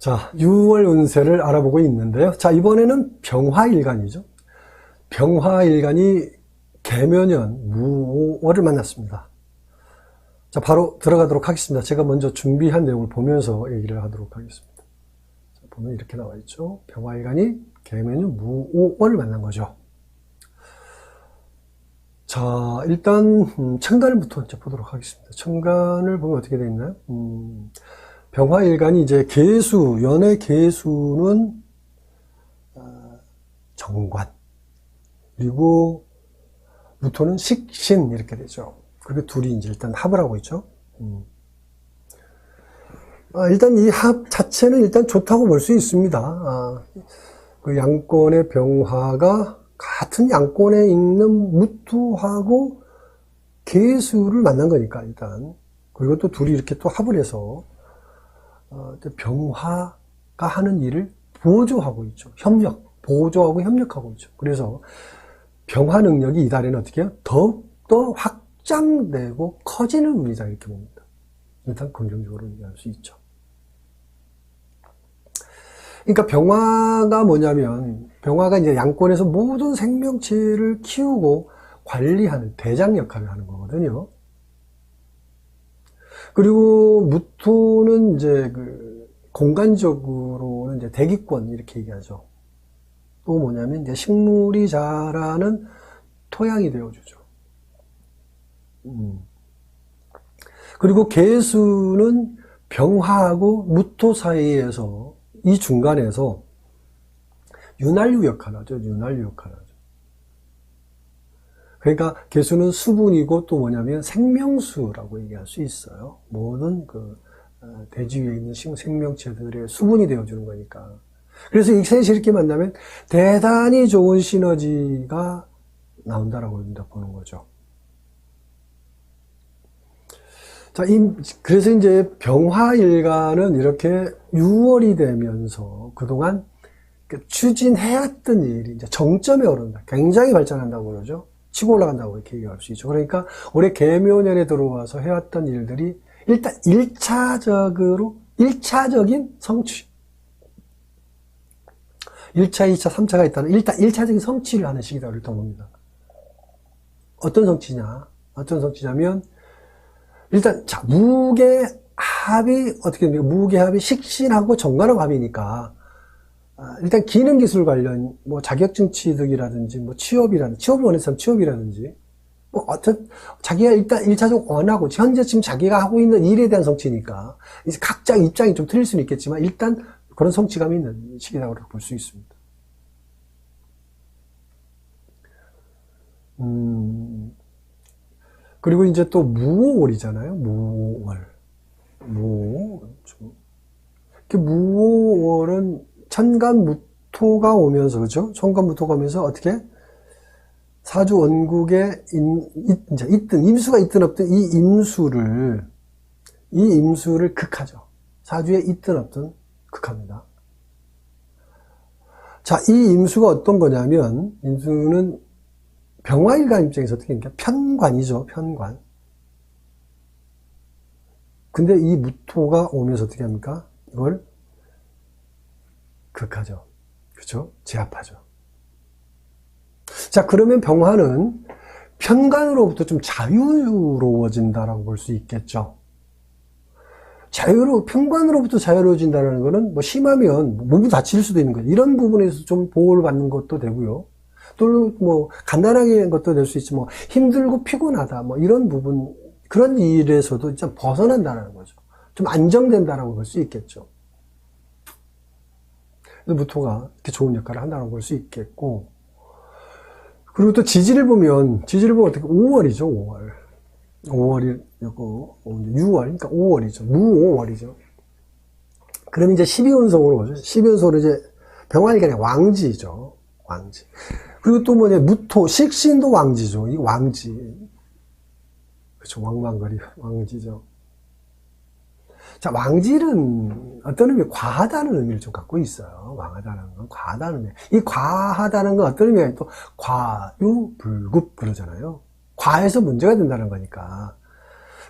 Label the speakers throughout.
Speaker 1: 자, 6월 운세를 알아보고 있는데요. 자, 이번에는 병화일간이죠. 병화일간이 개묘년 무오월을 만났습니다. 자, 바로 들어가도록 하겠습니다. 제가 먼저 준비한 내용을 보면서 얘기를 하도록 하겠습니다. 자, 보면 이렇게 나와 있죠. 병화일간이 개묘년 무오월을 만난 거죠. 자, 일단 천간부터 이제 보도록 하겠습니다. 천간을 보면 어떻게 되어 있나요? 병화일간이 이제 계수, 연의 계수는 정관, 그리고 무토는 식신 이렇게 되죠. 그리고 둘이 이제 일단 합을 하고 있죠. 일단 이 합 자체는 일단 좋다고 볼 수 있습니다. 그 양권의 병화가 같은 양권에 있는 무토하고 계수를 만난 거니까 일단. 그리고 또 둘이 이렇게 또 합을 해서 병화가 하는 일을 보조하고 있죠. 보조하고 협력하고 있죠. 그래서 병화 능력이 이달에는 어떻게 해요? 더욱더 확장되고 커지는 운이다 이렇게 봅니다. 일단 긍정적으로 얘기할 수 있죠. 그러니까 병화가 뭐냐면 병화가 이제 양권에서 모든 생명체를 키우고 관리하는 대장 역할을 하는 거거든요. 그리고 무토는 이제 그 공간적으로는 이제 대기권 이렇게 얘기하죠. 또 뭐냐면 이제 식물이 자라는 토양이 되어주죠. 그리고 계수는 병화하고 무토 사이에서 이 중간에서 윤활유 역할을 하죠. 윤활유 역할을 하죠. 그러니까 계수는 수분이고 또 뭐냐면 생명수라고 얘기할 수 있어요. 모든 그 대지 위에 있는 생명체들의 수분이 되어주는 거니까. 그래서 이 셋이 이렇게 만나면 대단히 좋은 시너지가 나온다라고 보는 거죠. 자, 그래서 이제 병화일간은 이렇게 6월이 되면서 그동안 추진해왔던 일이 이제 정점에 오른다. 굉장히 발전한다고 그러죠. 치고 올라간다고 이렇게 얘기할 수 있죠. 그러니까 올해 개묘년에 들어와서 해왔던 일들이 일단 1차적인 성취. 1차, 2차, 3차가 있다는 일단 1차적인 성취를 하는 시기다고 일단 봅니다. 어떤 성취냐면 일단 자, 무게합이 어떻게 됩니까? 무게합이 식신하고 정관하고 합이니까 일단 기능기술 관련 뭐 자격증 취득이라든지 뭐 취업을 원해서 취업이라든지 뭐 어떤 자기가 일단 1차적으로 원하고 현재 지금 자기가 하고 있는 일에 대한 성취니까 이제 각자 입장이 좀 틀릴 수는 있겠지만 일단 그런 성취감이 있는 시기라고 볼 수 있습니다. 그리고 이제 또 무오월이잖아요. 무오월은 천간무토가 오면서, 그죠? 천간무토가 오면서 어떻게? 사주 원국에 이제 임수가 있든 없든 이 임수를 극하죠. 사주에 있든 없든 극합니다. 자, 이 임수가 어떤 거냐면, 임수는 병화일간 입장에서 어떻게 합니까? 편관이죠, 편관. 근데 이 무토가 오면서 어떻게 합니까? 이걸 극하죠. 그렇죠? 제압하죠. 자, 그러면 병화는 편관으로부터 좀 자유로워진다라고 볼 수 있겠죠. 편관으로부터 자유로워진다는 거는 뭐 심하면 몸이 다칠 수도 있는 거예요. 이런 부분에서 좀 보호를 받는 것도 되고요. 또 뭐 간단하게 것도 될 수 있지 뭐 힘들고 피곤하다 뭐 이런 부분 그런 일에서도 좀 벗어난다는 거죠. 좀 안정된다라고 볼 수 있겠죠. 그래서 무토가 이렇게 좋은 역할을 한다고 볼 수 있겠고 그리고 또 지지를 보면 어떻게 5월이죠. 5월이 고 6월 그러니까 5월이죠. 무오월이죠. 그럼 이제 12운성으로 보죠. 12운성으로 이제 병화일간의 왕지죠. 왕지. 그리고 또 뭐냐, 무토, 식신도 왕지죠. 이 왕지. 그렇죠. 왕왕거리, 왕지죠. 자, 왕지는 어떤 의미, 과하다는 의미를 좀 갖고 있어요. 왕하다는 건, 과하다는 의미. 이 과하다는 건 어떤 의미가 또, 과유불급 그러잖아요. 과해서 문제가 된다는 거니까.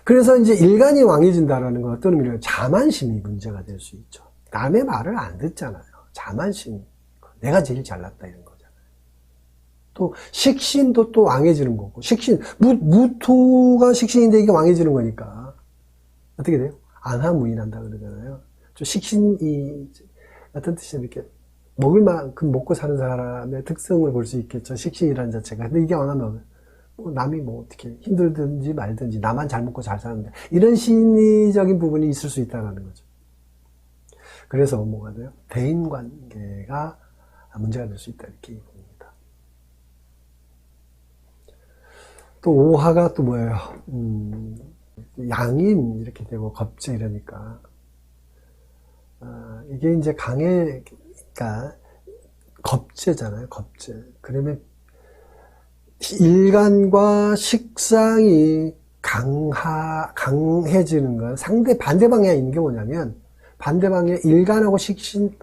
Speaker 1: 그래서 이제 일간이 왕해진다는 건 어떤 의미로 자만심이 문제가 될 수 있죠. 남의 말을 안 듣잖아요. 자만심. 내가 제일 잘났다 이런 거잖아요. 또 식신도 또 왕해지는 거고, 식신, 무토가 식신인데 이게 왕해지는 거니까 어떻게 돼요? 안하무인한다 그러잖아요. 좀 식신이 어떤 뜻이냐, 이렇게 먹을 만큼 먹고 사는 사람의 특성을 볼 수 있겠죠. 식신이라는 자체가. 근데 이게 왕하면 뭐 남이 뭐 어떻게 힘들든지 말든지 나만 잘 먹고 잘 사는데, 이런 심리적인 부분이 있을 수 있다는 거죠. 그래서 뭐가 돼요? 대인관계가 문제가 될 수 있다 이렇게 봅니다. 또 오화가 또 뭐예요? 양인 이렇게 되고 겁재 이러니까 이게 이제 그러니까 겁재잖아요. 겁재. 그러면 일간과 식상이 강해지는 건 반대 방향에 있는 게 뭐냐면, 반대 방향에 일간하고 식신,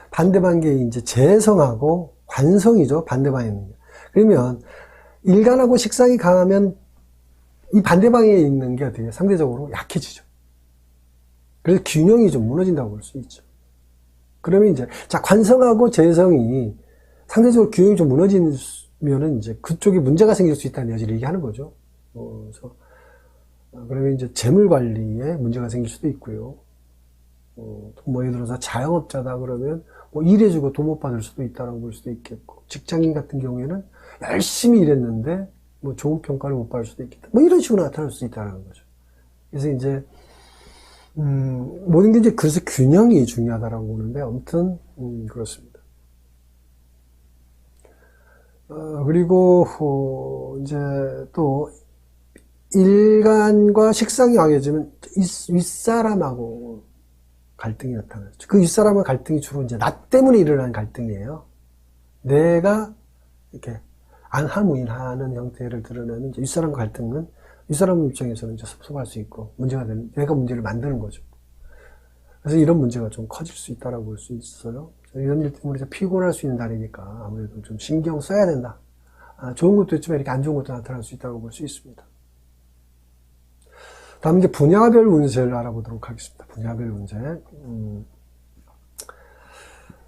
Speaker 1: 반대 방향에 이제 재성하고 관성이죠. 반대 방향에 있는 게. 그러면 일간하고 식상이 강하면 이 반대 방향에 있는 게 어떻게 상대적으로 약해지죠. 그래서 균형이 좀 무너진다고 볼 수 있죠. 그러면 이제, 자, 관성하고 재성이 상대적으로 균형이 좀 무너지면은 이제 그쪽에 문제가 생길 수 있다는 여지를 얘기하는 거죠. 그래서, 그러면 이제 재물 관리에 문제가 생길 수도 있고요. 뭐 예를 들어서 자영업자다 그러면 뭐 일해주고 돈 못 받을 수도 있다라고 볼 수도 있겠고, 직장인 같은 경우에는 열심히 일했는데 뭐 좋은 평가를 못 받을 수도 있겠다. 뭐 이런 식으로 나타날 수 있다는 거죠. 그래서 이제 모든 게 이제 그래서 균형이 중요하다라고 보는데, 아무튼 그렇습니다. 그리고 이제 또 일간과 식상이 왕해지면 윗사람하고 갈등이 나타나죠. 그 윗사람과 갈등이 주로 이제 나 때문에 일어나는 갈등이에요. 내가 이렇게 안하무인하는 형태를 드러내는 이제 윗사람과 갈등은 윗사람 입장에서는 이제 섭섭할 수 있고 문제가 되는, 내가 문제를 만드는 거죠. 그래서 이런 문제가 좀 커질 수 있다라고 볼 수 있어요. 이런 일 때문에 피곤할 수 있는 달이니까 아무래도 좀 신경 써야 된다. 좋은 것도 있지만 이렇게 안 좋은 것도 나타날 수 있다고 볼 수 있습니다. 다음 이제 분야별 운세를 알아보도록 하겠습니다. 분야별 운세.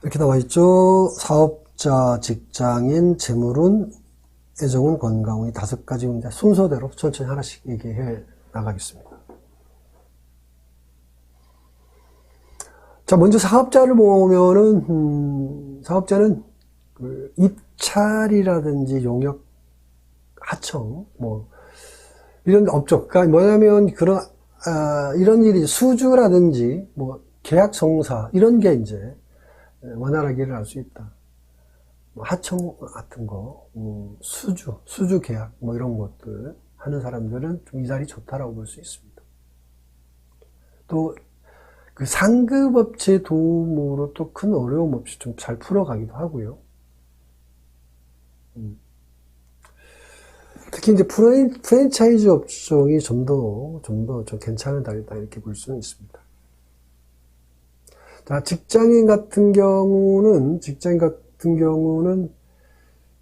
Speaker 1: 이렇게 나와 있죠. 사업자, 직장인, 재물운, 애정운, 건강운이 5가지 운세 순서대로 천천히 하나씩 얘기해 나가겠습니다. 자, 먼저 사업자를 보면은, 사업자는 그 입찰이라든지 용역, 하청, 뭐, 이런 업종, 그러니까 뭐냐면 이런 일이 수주라든지 뭐 계약 성사 이런 게 이제 원활하게 일어날 수 있다. 뭐 하청 같은 거, 수주 계약 뭐 이런 것들 하는 사람들은 좀 이 자리 좋다라고 볼 수 있습니다. 또 그 상급업체 도움으로 또 큰 어려움 없이 좀 잘 풀어가기도 하고요. 특히 이제 프랜차이즈 업종이 좀 더 좀 괜찮은 달이다 이렇게 볼 수는 있습니다. 자, 직장인 같은 경우는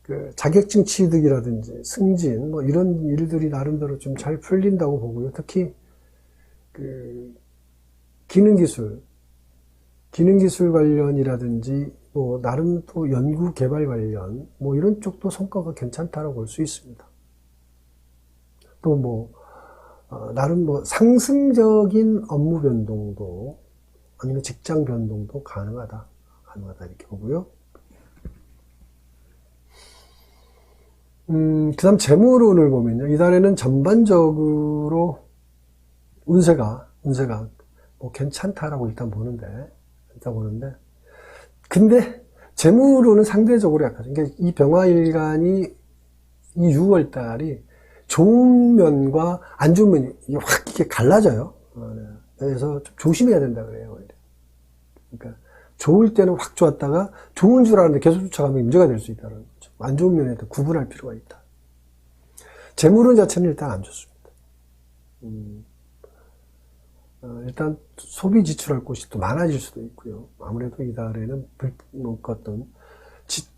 Speaker 1: 그 자격증 취득이라든지 승진 뭐 이런 일들이 나름대로 좀 잘 풀린다고 보고요. 특히 그 기능기술 관련이라든지 뭐 나름 또 연구 개발 관련 뭐 이런 쪽도 성과가 괜찮다라고 볼 수 있습니다. 또 뭐 나름 뭐 상승적인 업무 변동도 아니면 직장 변동도 가능하다 이렇게 보고요. 그다음 재물운을 보면요, 이달에는 전반적으로 운세가 뭐 괜찮다라고 일단 보는데 근데 재물운은 상대적으로 약하죠. 그러니까 이 병화일간이 이 6월 달이 좋은 면과 안 좋은 면이 확 이렇게 갈라져요. 그래서 좀 조심해야 된다 그래요. 그러니까 좋을 때는 확 좋았다가 좋은 줄 알았는데 계속 쫓아가면 문제가 될 수 있다는 거죠. 안 좋은 면에 구분할 필요가 있다. 재물운 자체는 일단 안 좋습니다. 일단 소비 지출할 곳이 또 많아질 수도 있고요. 아무래도 이달에는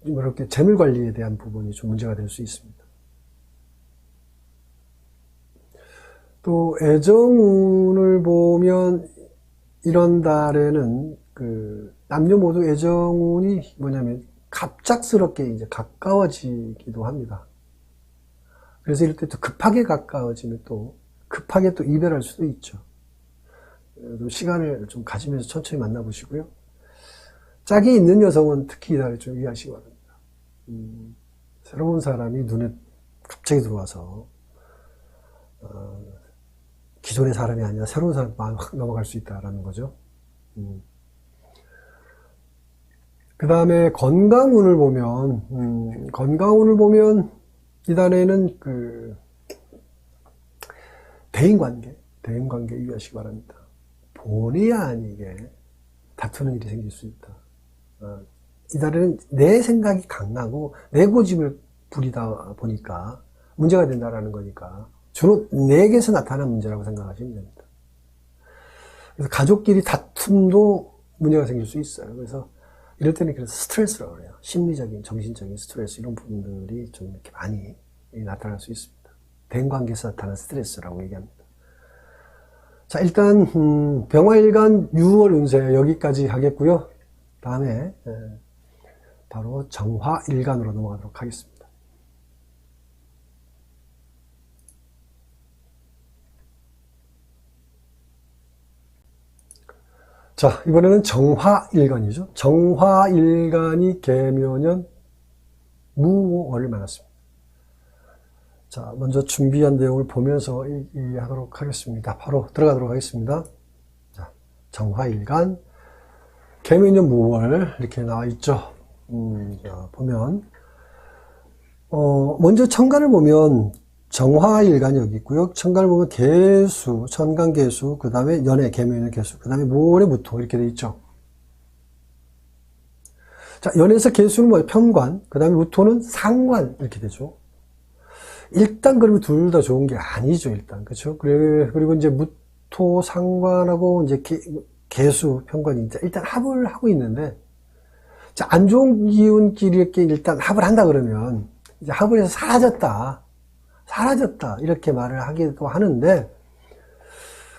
Speaker 1: 이렇게 재물 관리에 대한 부분이 좀 문제가 될 수 있습니다. 또 애정운을 보면 이런 달에는 남녀 모두 애정운이 뭐냐면 갑작스럽게 이제 가까워지기도 합니다. 그래서 이럴 때 또 급하게 가까워지면 또 급하게 또 이별할 수도 있죠. 시간을 좀 가지면서 천천히 만나보시고요. 짝이 있는 여성은 특히 이달에 좀 유의하시기 바랍니다. 새로운 사람이 눈에 갑자기 들어와서 기존의 사람이 아니라 새로운 사람 마음이 확 넘어갈 수 있다라는 거죠. 그 다음에 건강운을 보면 이달에는 대인관계 유의하시기 바랍니다. 본의 아니게 다투는 일이 생길 수 있다. 이달에는 내 생각이 강하고 내 고집을 부리다 보니까 문제가 된다라는 거니까 주로 내게서 나타난 문제라고 생각하시면 됩니다. 그래서 가족끼리 다툼도 문제가 생길 수 있어요. 그래서 이럴 때는 그래서 스트레스라고 그래요. 심리적인, 정신적인 스트레스 이런 부분들이 좀 이렇게 많이 나타날 수 있습니다. 대인관계에서 나타난 스트레스라고 얘기합니다. 자, 일단 병화일간 6월 운세 여기까지 하겠고요. 다음에 바로 정화일간으로 넘어가도록 하겠습니다. 자, 이번에는 정화일간이죠. 정화일간이 개묘년 무월을 만났습니다. 자, 먼저 준비한 내용을 보면서 얘기하도록 하겠습니다. 바로 들어가도록 하겠습니다. 자, 정화일간, 개묘년 무월, 이렇게 나와 있죠. 자, 보면, 먼저 천간을 보면, 정화일간이 여기 있고요. 천간을 보면 개수, 천간개수, 그 다음에 연애, 개묘년 개수, 그 다음에 무월의 무토, 이렇게 되어 있죠. 자, 연애에서 개수는 뭐예요? 편관, 그 다음에 무토는 상관, 이렇게 되죠. 일단 그러면 둘 다 좋은 게 아니죠, 일단. 그렇죠? 그리고 이제 무토 상관하고 이제 개수 편관이 이제 일단 합을 하고 있는데, 자, 안 좋은 기운끼리 이렇게 일단 합을 한다 그러면, 이제 합을 해서 사라졌다, 이렇게 말을 하기도 하는데,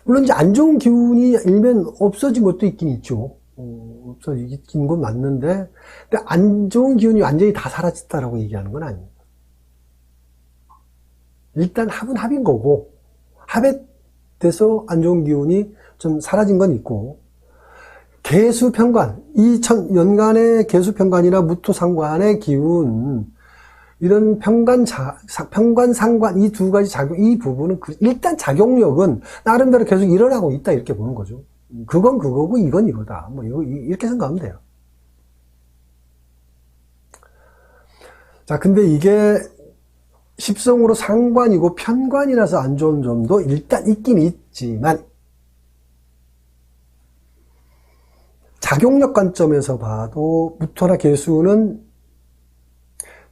Speaker 1: 물론 이제 안 좋은 기운이 일면 없어진 것도 있긴 있죠. 없어진 건 맞는데, 근데 안 좋은 기운이 완전히 다 사라졌다라고 얘기하는 건 아닙니다. 일단 합은 합인 거고, 합에 돼서 안 좋은 기운이 좀 사라진 건 있고, 개수편관, 연간의 개수편관이나 무토상관의 기운, 이런 편관, 상관, 이 두 가지 작용, 이 부분은 일단 작용력은 나름대로 계속 일어나고 있다, 이렇게 보는 거죠. 그건 그거고, 이건 이거다. 뭐, 이렇게 생각하면 돼요. 자, 근데 이게, 십성으로 상관이고 편관이라서 안 좋은 점도 일단 있긴 있지만 작용력 관점에서 봐도 무토나 개수는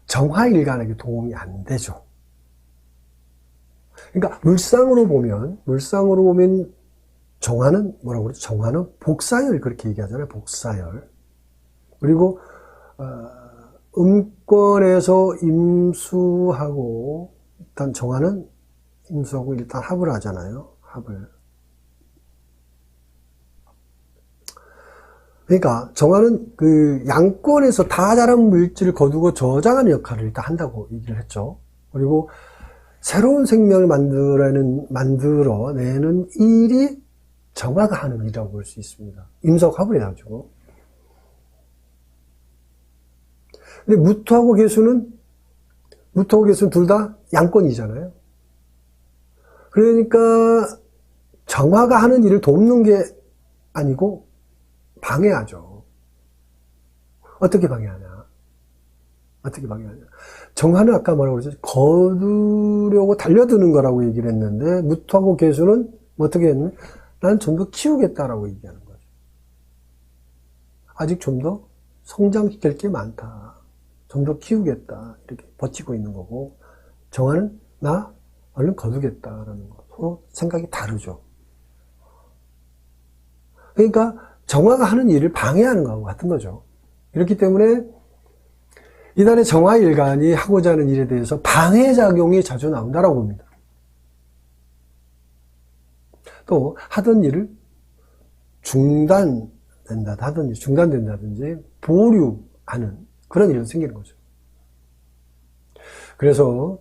Speaker 1: 정화일간에게 도움이 안 되죠. 그러니까 물상으로 보면 정화는 뭐라고 그러죠? 정화는 복사열 그렇게 얘기하잖아요. 복사열. 그리고 음권에서 임수하고 일단 정화는 임수하고 일단 합을 하잖아요. 합을. 그러니까 정화는 양권에서 다 자란 물질을 거두고 저장하는 역할을 일단 한다고 얘기를 했죠. 그리고 새로운 생명을 만들어내는 일이 정화가 하는 일이라고 볼 수 있습니다. 임수하고 합을 해가지고. 근데 무토하고 개수는 둘 다 양권이잖아요. 그러니까 정화가 하는 일을 돕는 게 아니고 방해하죠. 어떻게 방해하냐? 정화는 아까 뭐라고 그러죠? 거두려고 달려드는 거라고 얘기를 했는데 무토하고 개수는 어떻게 했냐? 난 좀 더 키우겠다라고 얘기하는 거죠. 아직 좀 더 성장시킬 게 많다. 좀 더 키우겠다. 이렇게 버티고 있는 거고, 정화는 나 얼른 거두겠다라는 거. 서로 생각이 다르죠. 그러니까 정화가 하는 일을 방해하는 거하고 같은 거죠. 이렇기 때문에 이달의 정화일간이 하고자 하는 일에 대해서 방해작용이 자주 나온다라고 봅니다. 또 하던 일을 중단된다든지 보류하는 그런 일이 생기는 거죠. 그래서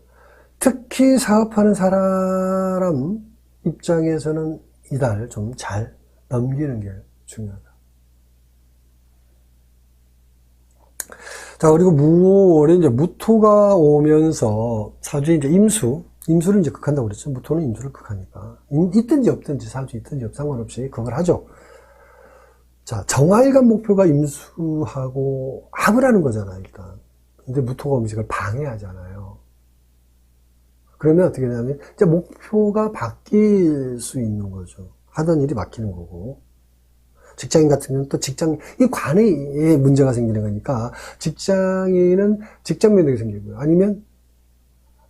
Speaker 1: 특히 사업하는 사람 입장에서는 이달 좀 잘 넘기는 게 중요하다. 자, 그리고 무월에 이제 무토가 오면서 사주에 이제 임수를 이제 극한다고 그랬죠. 무토는 임수를 극하니까. 있든지 없든지, 사주 있든지 없 상관없이 그걸 하죠. 자, 정화일간 목표가 임수하고 합을 하는 거잖아요, 일단. 근데 무토가 오면 이걸 방해하잖아요. 그러면 어떻게 되냐면, 이제 목표가 바뀔 수 있는 거죠. 하던 일이 막히는 거고. 직장인 같은 경우는 또 이 관에 문제가 생기는 거니까, 직장인은 직장 면역이 생기고요. 아니면,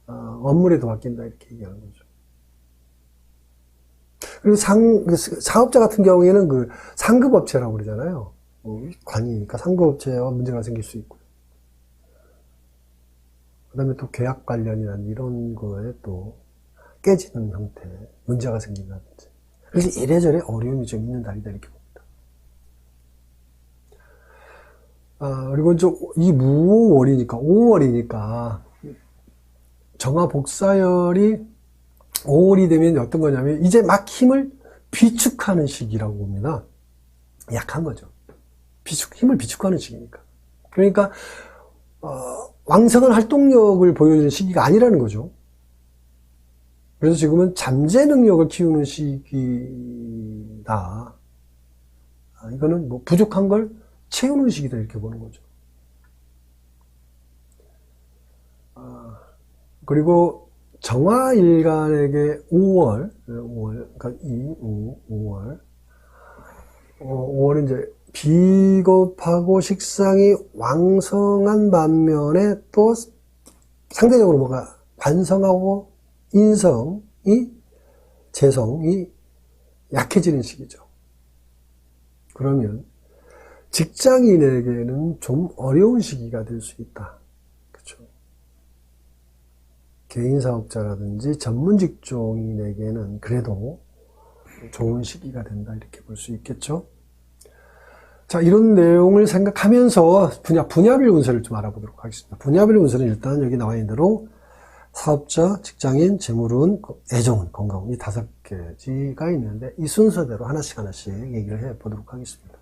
Speaker 1: 업무에도 바뀐다, 이렇게 얘기하는 거죠. 그리고 사업자 같은 경우에는 그 상급업체라고 그러잖아요. 관이니까 상급업체와 문제가 생길 수 있고요. 그 다음에 또 계약 관련이란 이런 거에 또 깨지는 형태, 문제가 생긴다든지. 그래서 이래저래 어려움이 좀 있는 달이다, 이렇게 봅니다. 그리고 이제 이 무오월이니까, 5월이니까, 정화 복사열이 5월이 되면 어떤 거냐면, 이제 막 힘을 비축하는 시기라고 봅니다. 약한 거죠. 힘을 비축하는 시기니까. 그러니까, 왕성한 활동력을 보여주는 시기가 아니라는 거죠. 그래서 지금은 잠재 능력을 키우는 시기다. 이거는 뭐 부족한 걸 채우는 시기다, 이렇게 보는 거죠. 그리고 정화일간에게 5월, 그러니까 5월은 이제 비겁하고 식상이 왕성한 반면에 또 상대적으로 뭐가 관성하고 재성이 약해지는 시기죠. 그러면 직장인에게는 좀 어려운 시기가 될 수 있다. 그렇죠? 개인 사업자라든지 전문 직종인에게는 그래도 좋은 시기가 된다, 이렇게 볼 수 있겠죠. 자, 이런 내용을 생각하면서 분야별 운세를 좀 알아보도록 하겠습니다. 분야별 운세는 일단 여기 나와 있는 대로 사업자, 직장인, 재물운, 애정운, 건강운 이 5가지가 있는데 이 순서대로 하나씩 얘기를 해보도록 하겠습니다.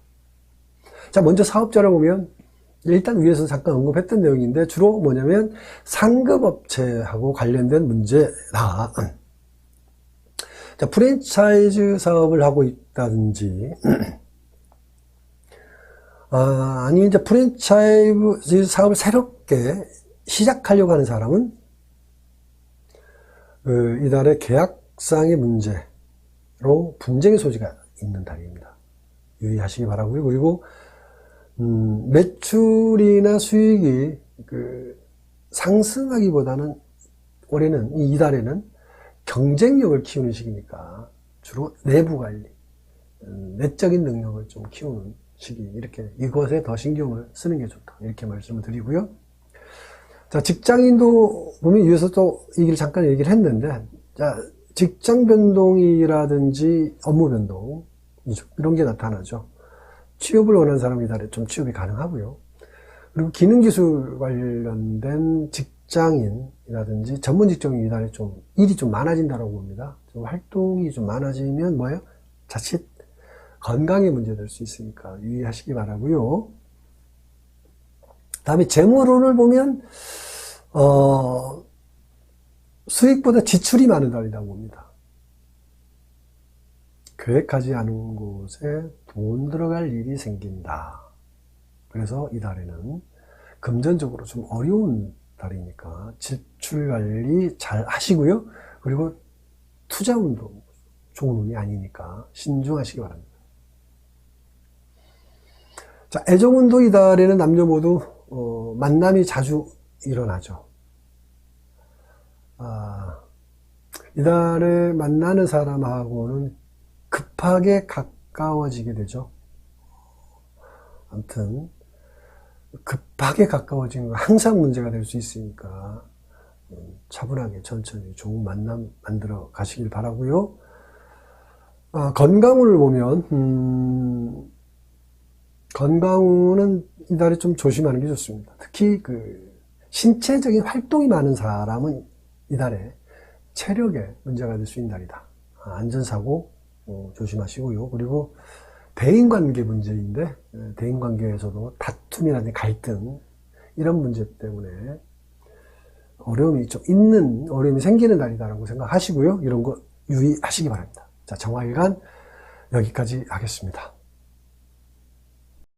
Speaker 1: 자, 먼저 사업자를 보면 일단 위에서 잠깐 언급했던 내용인데 주로 뭐냐면 상급업체하고 관련된 문제다. 자, 프랜차이즈 사업을 하고 있다든지 아니면 이제 프랜차이즈 사업을 새롭게 시작하려고 하는 사람은 이달의 계약상의 문제로 분쟁의 소지가 있는 달입니다. 유의하시기 바라고요. 그리고 매출이나 수익이 상승하기보다는 올해는 이달에는 경쟁력을 키우는 시기니까 주로 내부 관리, 내적인 능력을 좀 키우는 시기, 이렇게 이것에 더 신경을 쓰는 게 좋다, 이렇게 말씀을 드리고요. 자, 직장인도 보면 위에서 또 잠깐 얘기를 했는데, 자, 직장 변동이라든지 업무 변동 이런 게 나타나죠. 취업을 원하는 사람이 이달에 좀 취업이 가능하고요. 그리고 기능기술 관련된 직장인이라든지 전문 직종이 이달에 좀 일이 좀 많아진다고 봅니다. 좀 활동이 좀 많아지면 뭐예요? 자칫 건강에 문제될 수 있으니까 유의하시기 바라고요. 다음에 재물운을 보면 수익보다 지출이 많은 달이라고 봅니다. 계획하지 않은 곳에 돈 들어갈 일이 생긴다. 그래서 이달에는 금전적으로 좀 어려운 달이니까 지출 관리 잘 하시고요. 그리고 투자운도 좋은 운이 아니니까 신중하시기 바랍니다. 자, 애정운도 이달에는 남녀 모두 만남이 자주 일어나죠. 이달에 만나는 사람하고는 급하게 가까워지게 되죠. 아무튼 급하게 가까워지는 건 항상 문제가 될 수 있으니까 차분하게 천천히 좋은 만남 만들어 가시길 바라고요. 건강운을 보면, 건강운은 이달에 좀 조심하는 게 좋습니다. 특히 신체적인 활동이 많은 사람은 이달에 체력에 문제가 될 수 있는 달이다. 안전사고 조심하시고요. 그리고 대인관계 문제인데, 대인관계에서도 다툼이라든지 갈등, 이런 문제 때문에 어려움이 생기는 달이다라고 생각하시고요. 이런 거 유의하시기 바랍니다. 자, 정화일간 여기까지 하겠습니다.